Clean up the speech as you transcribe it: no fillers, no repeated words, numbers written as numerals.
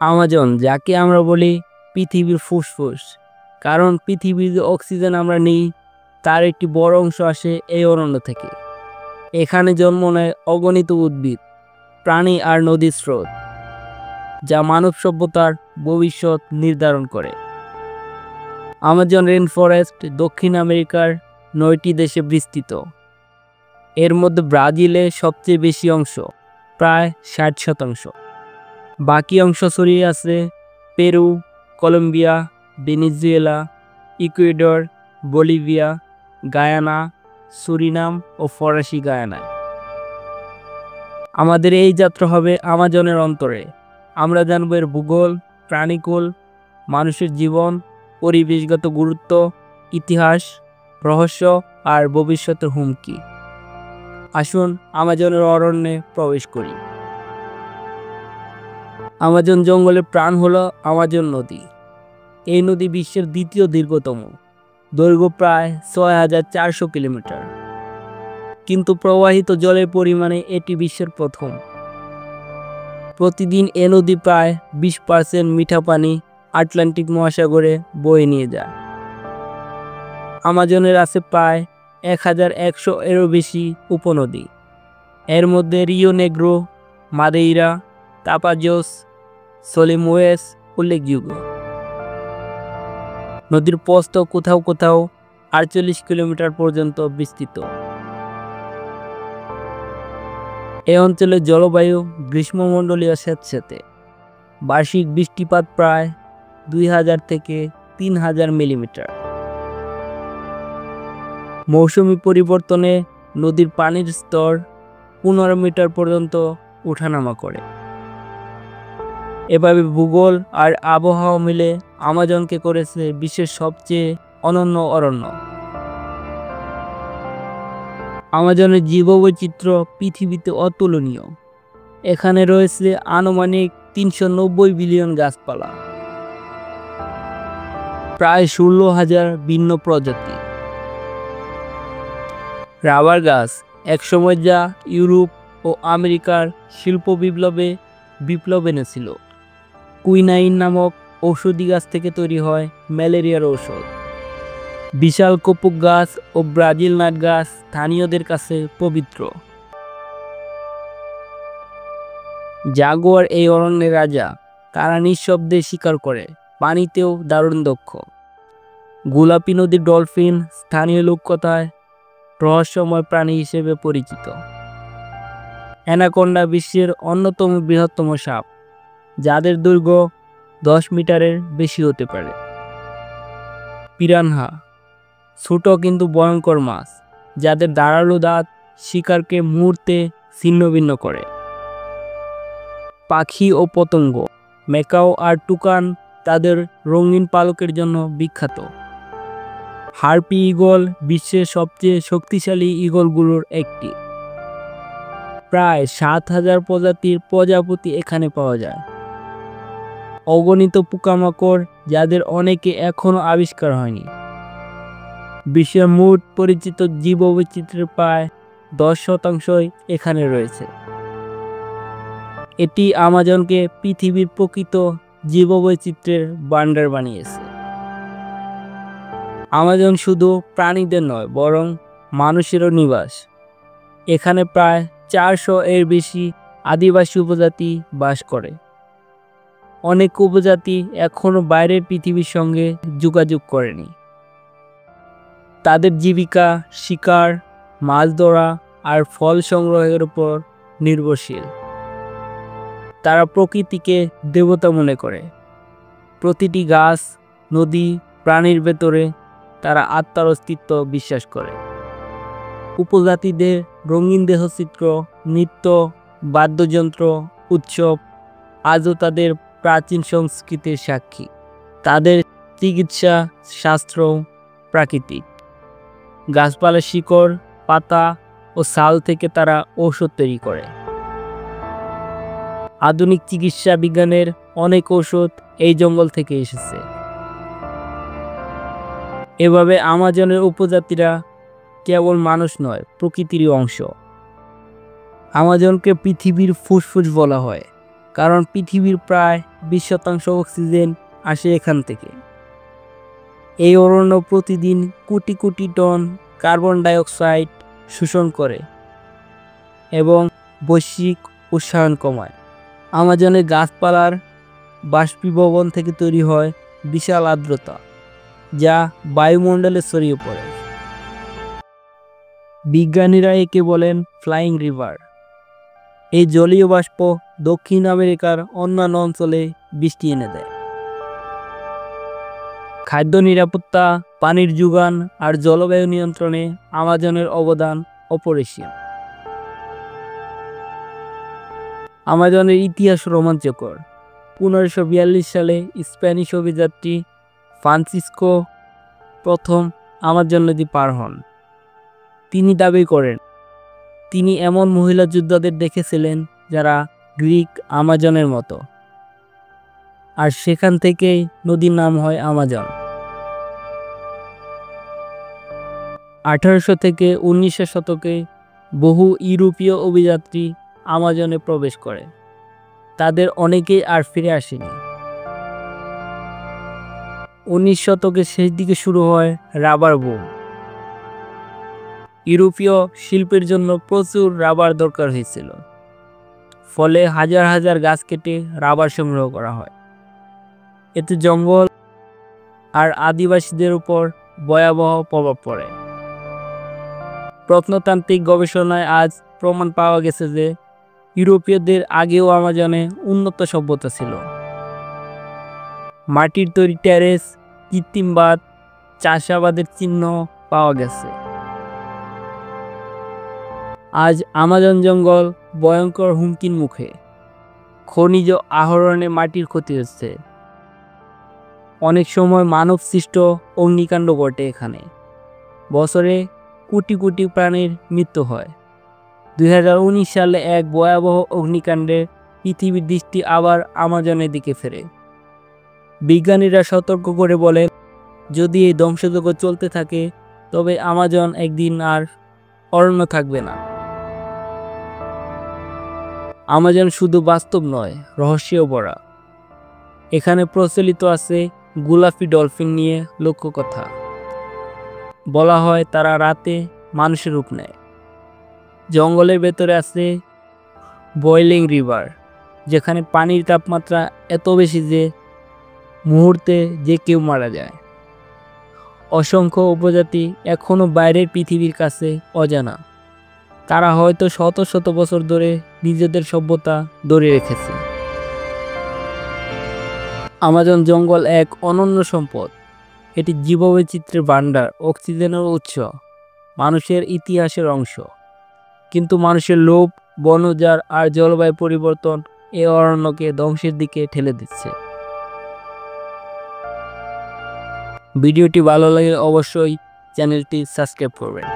Amazon, যাকে আমরা বলি পৃথিবীর ফুসফুস, কারণ পৃথিবীর যে অক্সিজেন আমরা নিই তার একটি বড় অংশ আসে এই অরণ্য থেকে। এখানে জন্ম নেয় অগণিত উদ্ভিদ, প্রাণী আর নদীর স্রোত, যা মানব সভ্যতার ভবিষ্যৎ নির্ধারণ করে। আমাজন রেইন ফরেস্ট দক্ষিণ আমেরিকার 9টি দেশে বিস্তৃত। এর মধ্যে ব্রাজিলে সবচেয়ে বেশি অংশ, প্রায় 60%। বাকি অংশ ছড়িয়ে আছে Peru, Colombia, Venezuela, Ecuador, Bolivia, Guyana, Suriname ও ফরাসি গায়ানায়। আমাদের এই যাত্রা হবে আমাজনের অন্তরে। আমরা জানব এর ভূগোল, প্রাণীকুল, মানুষের জীবন, পরিবেশগত গুরুত্ব, ইতিহাস, রহস্য আর ভবিষ্যতের হুমকি। আসুন আমাজনের অরণ্যে প্রবেশ করি। আমাজন জঙ্গলের প্রাণ হলো আমাজন নদী। এই নদী বিশ্বের দ্বিতীয় দীর্ঘতম, দৈর্ঘ্য প্রায় 6400 কিলোমিটার, কিন্তু প্রবাহিত জলের পরিমাণে এটি বিশ্বের প্রথম। প্রতিদিন এ নদী প্রায় 20% মিঠা পানি আটলান্টিক মহাসাগরে বয়ে নিয়ে যায়। আমাজনের আছে প্রায় 1100 এরও বেশি উপনদী। এর মধ্যে রিও নেগ্রো, মাদেইরা, তাপাজোস, সলিমোয়েস উল্লেখযোগ্য। নদীর প্রস্থ কোথাও কোথাও 48 কিলোমিটার পর্যন্ত বিস্তৃত। এই অঞ্চলের জলবায়ু গ্রীষ্মমণ্ডলীয় স্যাঁতসেঁতে। বার্ষিক বৃষ্টিপাত প্রায় 2000 থেকে 3000 মিলিমিটার। মৌসুমি পরিবর্তনে নদীর পানির স্তর 15 মিটার পর্যন্ত ওঠানামা করে। এভাবে ভূগোল আর আবহাওয়া মিলে আমাজনকে করেছে বিশ্বের সবচেয়ে অনন্য অরণ্য। আমাজনের জীববৈচিত্র্য পৃথিবীতে অতুলনীয়। এখানে রয়েছে আনুমানিক 390 বিলিয়ন গাছপালা, প্রায় 16,000 ভিন্ন প্রজাতি। রাবার গাছ, একসময় যা ইউরোপ ও আমেরিকার শিল্প বিপ্লব এনেছিল। কুইনাইন নামক ঔষধি গাছ থেকে তৈরি হয় ম্যালেরিয়ার ঔষধ। বিশাল কপুক গাছ ও ব্রাজিল নাট গাছ স্থানীয়দের কাছে পবিত্র। জাগুয়ার এই অরণ্যের রাজা, তারা নিঃশব্দে শিকার করে, পানিতেও দারুণ দক্ষ। গোলাপি নদীর ডলফিন স্থানীয় লোককথায় রহস্যময় প্রাণী হিসেবে পরিচিত। অ্যানাকোন্ডা বিশ্বের অন্যতম বৃহত্তম সাপ, যাদের দৈর্ঘ্য 10 মিটারের বেশি হতে পারে। পিরানহা, ছোট কিন্তু ভয়ঙ্কর মাছ, যাদের ধারালো দাঁত শিকারকে মুহূর্তে ছিন্নভিন্ন করে। পাখি ও পতঙ্গ, ম্যাকাও আর টুকান তাদের রঙিন পালকের জন্য বিখ্যাত। হার্পি ঈগল বিশ্বের সবচেয়ে শক্তিশালী ঈগলগুলোর একটি। প্রায় 7000 প্রজাতির প্রজাপতি এখানে পাওয়া যায়। অগণিত পোকামাকড়, যাদের অনেকে এখনো আবিষ্কার হয়নি। বিশ্বের মোট পরিচিত জীববৈচিত্র্যের প্রায় 10% এখানে রয়েছে। এটি আমাজনকে পৃথিবীর প্রকৃত জীববৈচিত্র্যের ভান্ডার বানিয়েছে। আমাজন শুধু প্রাণীদের নয়, বরং মানুষেরও নিবাস। এখানে প্রায় 400 এর বেশি আদিবাসী উপজাতি বাস করে। অনেক উপজাতি এখনো বাইরের পৃথিবীর সঙ্গে যোগাযোগ করেনি। তাদের জীবিকা শিকার, মাছ ধরা আর ফল সংগ্রহের উপর নির্ভরশীল। তারা প্রকৃতিকে দেবতা মনে করে। প্রতিটি গাছ, নদী, প্রাণীর ভেতরে তারা আত্মার অস্তিত্ব বিশ্বাস করে। উপজাতিদের রঙিন দেহচিত্র, নৃত্য, বাদ্যযন্ত্র, উৎসব আজও তাদের প্রাচীন সংস্কৃতির সাক্ষী। তাদের চিকিৎসা শাস্ত্র প্রাকৃতিক। গাছপালার শিকড়, পাতা ও ছাল থেকে তারা ঔষধ তৈরি করে। আধুনিক চিকিৎসা বিজ্ঞানের অনেক ঔষধ এই জঙ্গল থেকে এসেছে। এভাবে আমাজনের উপজাতিরা কেবল মানুষ নয়, প্রকৃতিরই অংশ। আমাজনকে পৃথিবীর ফুসফুস বলা হয়, কারণ পৃথিবীর প্রায় 20% অক্সিজেন আসে এখান থেকে। এই অরণ্য প্রতিদিন crore crore ton carbon dioxide শোষণ করে এবং বৈশ্বিক উষ্ণায়ন কমায়। আমাজনের গাছপালার বাষ্পীভবন থেকে তৈরি হয় বিশাল আর্দ্রতা, যা বায়ুমণ্ডলে ছড়িয়ে পড়ে। বিজ্ঞানীরা একে বলেন ফ্লাইং রিভার। এই জলীয় বাষ্প দক্ষিণ আমেরিকার অন্যান্য অঞ্চলে বৃষ্টি এনে দেয়। খাদ্য নিরাপত্তা, পানির যোগান আর জলবায়ু নিয়ন্ত্রণে আমাজনের অবদান অপরিসীম। আমাজনের ইতিহাস রোমাঞ্চকর। 1542 সালে স্প্যানিশ অভিযাত্রী ফ্রান্সিসকো প্রথম আমাজন নদী পার হন। তিনি দাবি করেন তিনি এমন মহিলা যোদ্ধাদের দেখেছিলেন যারা গ্রিক আমাজনের মতো, আর সেখান থেকেই নদীর নাম হয় আমাজন। 1800 থেকে 1900 শতকে বহু ইউরোপীয় অভিযাত্রী আমাজনে প্রবেশ করে। তাদের অনেকেই আর ফিরে আসেনি। 19 শতকের শেষ দিকে শুরু হয় রাবার বুম। ইউরোপীয় শিল্পের জন্য প্রচুর রাবার দরকার হয়েছিল, ফলে হাজার হাজার গাছ কেটে রাবার সংগ্রহ করা হয়। এতে জঙ্গল আর আদিবাসীদের উপর ভয়াবহ প্রভাব পড়ে। প্রত্নতান্ত্রিক গবেষণায় আজ প্রমাণ পাওয়া গেছে যে ইউরোপীয়দের আগেও আমাজনে উন্নত সভ্যতা ছিল। মাটির তৈরি টেরেস, কৃত্রিম বাঁধ, চাষাবাদের চিহ্ন পাওয়া গেছে। আজ আমাজন জঙ্গল ভয়ঙ্কর হুমকির মুখে। খনিজ আহরণে মাটির ক্ষতি হচ্ছে। অনেক সময় মানব সৃষ্ট অগ্নিকাণ্ড ঘটে এখানে। বছরে কোটি কোটি প্রাণীর মৃত্যু হয়। 2019 সালে এক ভয়াবহ অগ্নিকাণ্ডে পৃথিবীর দৃষ্টি আবার আমাজনের দিকে ফেরে। বিজ্ঞানীরা সতর্ক করে বলেন, যদি এই ধ্বংসযজ্ঞ চলতে থাকে তবে আমাজন একদিন আর অরণ্য থাকবে না। আমাজন শুধু বাস্তব নয়, রহস্যেও ভরা। এখানে প্রচলিত আছে গোলাপি ডলফিন নিয়ে লোককথা। বলা হয় তারা রাতে মানুষের রূপ নেয়। জঙ্গলের ভেতরে আছে বয়েলিং রিভার, যেখানে পানির তাপমাত্রা এত বেশি যে মুহূর্তে যে কেউ মারা যায়। অসংখ্য উপজাতি এখনও বাইরের পৃথিবীর কাছে অজানা। তারা হয়তো শত শত বছর ধরে নিজেদের সভ্যতা ধরে রেখেছে। আমাজন জঙ্গল এক অনন্য সম্পদ। এটি জীববৈচিত্র্যের ভাণ্ডার, অক্সিজেনের উৎস, মানুষের ইতিহাসের অংশ। কিন্তু মানুষের লোভ, বন উজাড় আর জলবায়ু পরিবর্তন এই অরণ্যকে ধ্বংসের দিকে ঠেলে দিচ্ছে। ভিডিওটি ভালো লাগলে অবশ্যই চ্যানেলটি সাবস্ক্রাইব করবেন।